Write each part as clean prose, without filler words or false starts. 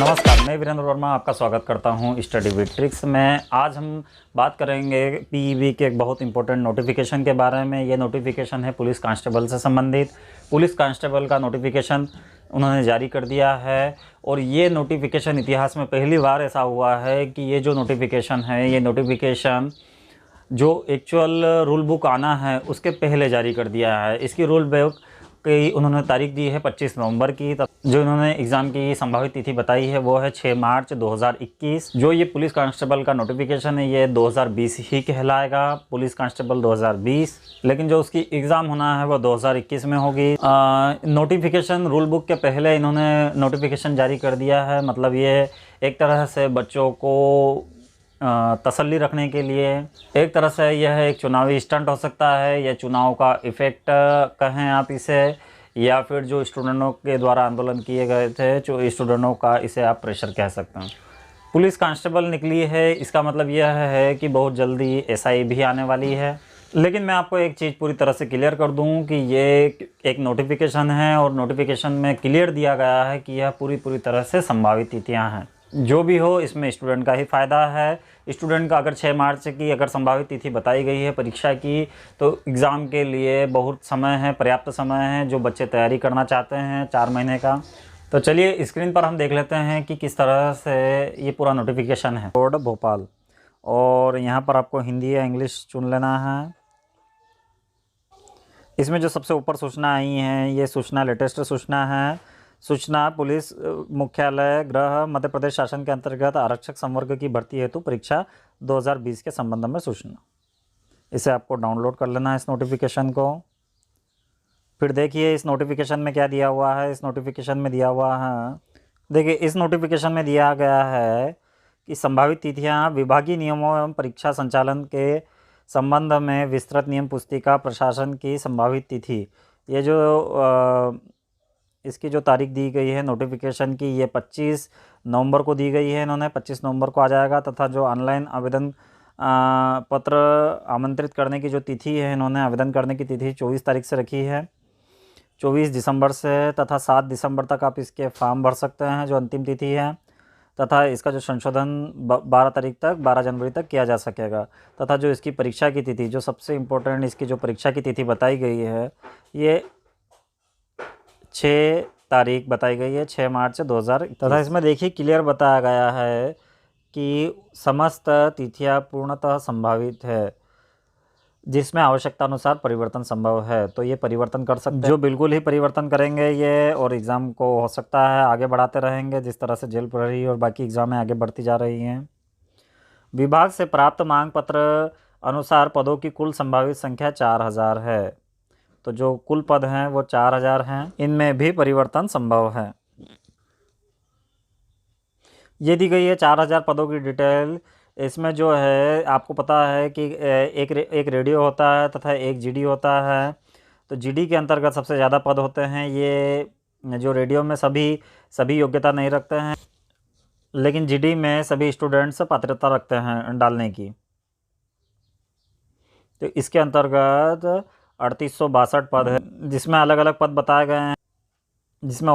नमस्कार, मैं वीरेंद्र वर्मा आपका स्वागत करता हूं स्टडी विद ट्रिक्स में। आज हम बात करेंगे पीईबी के एक बहुत इंपॉर्टेंट नोटिफिकेशन के बारे में। ये नोटिफिकेशन है पुलिस कांस्टेबल से संबंधित। पुलिस कांस्टेबल का नोटिफिकेशन उन्होंने जारी कर दिया है और ये नोटिफिकेशन इतिहास में पहली बार ऐसा हुआ है कि ये जो नोटिफिकेशन है, ये नोटिफिकेशन जो एक्चुअल रूल बुक आना है उसके पहले जारी कर दिया है। इसकी रूल बुक की उन्होंने तारीख दी है 25 नवंबर की। जो इन्होंने एग्ज़ाम की संभावित तिथि बताई है वो है 6 मार्च 2021। जो ये पुलिस कांस्टेबल का नोटिफिकेशन है ये 2020 ही कहलाएगा, पुलिस कांस्टेबल 2020, लेकिन जो उसकी एग्ज़ाम होना है वो 2021 में होगी। नोटिफिकेशन रूल बुक के पहले इन्होंने नोटिफिकेशन जारी कर दिया है। मतलब ये एक तरह से बच्चों को तसल्ली रखने के लिए, एक तरह से यह एक चुनावी स्टंट हो सकता है, यह चुनाव का इफ़ेक्ट कहें आप इसे, या फिर जो स्टूडेंटों के द्वारा आंदोलन किए गए थे, जो स्टूडेंटों का इसे आप प्रेशर कह सकते हैं। पुलिस कांस्टेबल निकली है, इसका मतलब यह है कि बहुत जल्दी एसआई भी आने वाली है। लेकिन मैं आपको एक चीज़ पूरी तरह से क्लियर कर दूं कि ये एक नोटिफिकेशन है और नोटिफिकेशन में क्लियर दिया गया है कि यह पूरी तरह से संभावित तिथियां हैं। जो भी हो, इसमें स्टूडेंट का ही फ़ायदा है। स्टूडेंट का अगर 6 मार्च की अगर संभावित तिथि बताई गई है परीक्षा की, तो एग्ज़ाम के लिए बहुत समय है, पर्याप्त समय है जो बच्चे तैयारी करना चाहते हैं 4 महीने का। तो चलिए स्क्रीन पर हम देख लेते हैं कि किस तरह से ये पूरा नोटिफिकेशन है। बोर्ड भोपाल, और यहाँ पर आपको हिंदी या इंग्लिश चुन लेना है। इसमें जो सबसे ऊपर सूचना आई है, ये सूचना लेटेस्ट सूचना है। सूचना पुलिस मुख्यालय गृह मध्य प्रदेश शासन के अंतर्गत आरक्षक संवर्ग की भर्ती हेतु परीक्षा 2020 के संबंध में सूचना। इसे आपको डाउनलोड कर लेना है इस नोटिफिकेशन को। फिर देखिए इस नोटिफिकेशन में क्या दिया हुआ है। इस नोटिफिकेशन में दिया हुआ है, देखिए इस नोटिफिकेशन में दिया गया है कि संभावित तिथियां विभागीय नियमों एवं परीक्षा संचालन के संबंध में विस्तृत नियम पुस्तिका प्रशासन की संभावित तिथि। ये जो इसकी जो तारीख दी गई है नोटिफिकेशन की, ये 25 नवंबर को दी गई है। इन्होंने 25 नवंबर को आ जाएगा। तथा जो ऑनलाइन आवेदन पत्र आमंत्रित करने की जो तिथि है, इन्होंने आवेदन करने की तिथि 24 तारीख से रखी है, 24 दिसंबर से। तथा 7 दिसंबर तक आप इसके फॉर्म भर सकते हैं, जो अंतिम तिथि है। तथा इसका जो संशोधन 12 तारीख तक, 12 जनवरी तक किया जा सकेगा। तथा जो इसकी परीक्षा की तिथि, जो सबसे इम्पोर्टेंट इसकी जो परीक्षा की तिथि बताई गई है, ये 6 तारीख बताई गई है, 6 मार्च 2000। तथा इसमें देखिए क्लियर बताया गया है कि समस्त तिथियां पूर्णतः संभावित है, जिसमें आवश्यकता अनुसार परिवर्तन संभव है। तो ये परिवर्तन कर सकते हैं, जो बिल्कुल ही परिवर्तन करेंगे ये, और एग्ज़ाम को हो सकता है आगे बढ़ाते रहेंगे, जिस तरह से जेल प्रहरी और बाकी एग्ज़ामें आगे बढ़ती जा रही हैं। विभाग से प्राप्त मांग पत्र अनुसार पदों की कुल संभावित संख्या 4000 है। तो जो कुल पद हैं वो 4000 हैं, इनमें भी परिवर्तन संभव है। ये दी गई है 4000 पदों की डिटेल। इसमें जो है आपको पता है कि एक रेडियो होता है तथा एक जीडी होता है। तो जीडी के अंतर्गत सबसे ज़्यादा पद होते हैं। ये जो रेडियो में सभी योग्यता नहीं रखते हैं, लेकिन जीडी में सभी स्टूडेंट्स पात्रता रखते हैं डालने की। तो इसके अंतर्गत 3862 पद है, जिसमें अलग अलग पद बताए गए हैं। जिसमें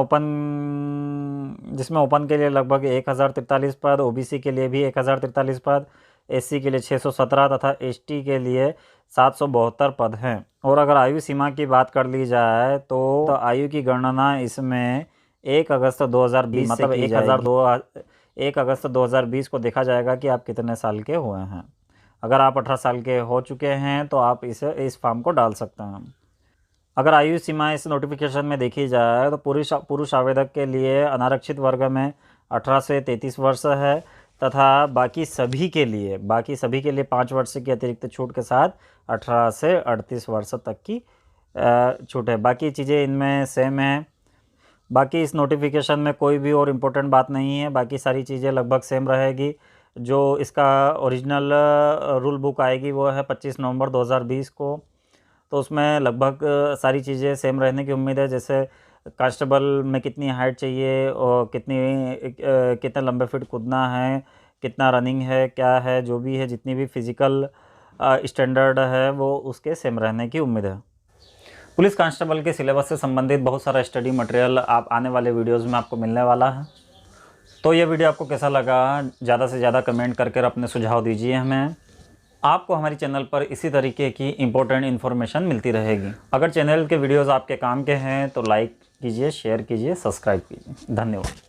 ओपन के लिए लगभग 1043 पद, ओबीसी के लिए भी 1043 पद, एससी के लिए 617 तथा एसटी के लिए 772 पद हैं। और अगर आयु सीमा की बात कर ली जाए तो आयु की गणना इसमें 1 अगस्त 2020 मतलब 1 अगस्त 2020 को देखा जाएगा कि आप कितने साल के हुए हैं। अगर आप 18 साल के हो चुके हैं तो आप इस फॉर्म को डाल सकते हैं। अगर आयु सीमा इस नोटिफिकेशन में देखी जाए तो पुरुष आवेदक के लिए अनारक्षित वर्ग में 18 से 33 वर्ष है, तथा बाकी सभी के लिए 5 वर्ष की अतिरिक्त छूट के साथ 18 से 38 वर्ष तक की छूट है। बाकी चीज़ें इनमें सेम है। बाकी इस नोटिफिकेशन में कोई भी और इम्पोर्टेंट बात नहीं है, बाकी सारी चीज़ें लगभग सेम रहेगी। जो इसका ओरिजिनल रूल बुक आएगी वो है 25 नवंबर 2020 को। तो उसमें लगभग सारी चीज़ें सेम रहने की उम्मीद है। जैसे कांस्टेबल में कितनी हाइट चाहिए और कितने लंबे फीट कूदना है, कितना रनिंग है, क्या है, जो भी है, जितनी भी फिज़िकल स्टैंडर्ड है वो उसके सेम रहने की उम्मीद है। पुलिस कांस्टेबल के सिलेबस से संबंधित बहुत सारा स्टडी मटेरियल आप आने वाले वीडियोज़ में आपको मिलने वाला है। तो ये वीडियो आपको कैसा लगा, ज़्यादा से ज़्यादा कमेंट करके अपने सुझाव दीजिए हमें। आपको हमारी चैनल पर इसी तरीके की इम्पोर्टेंट इन्फॉर्मेशन मिलती रहेगी। अगर चैनल के वीडियोस आपके काम के हैं तो लाइक कीजिए, शेयर कीजिए, सब्सक्राइब कीजिए। धन्यवाद।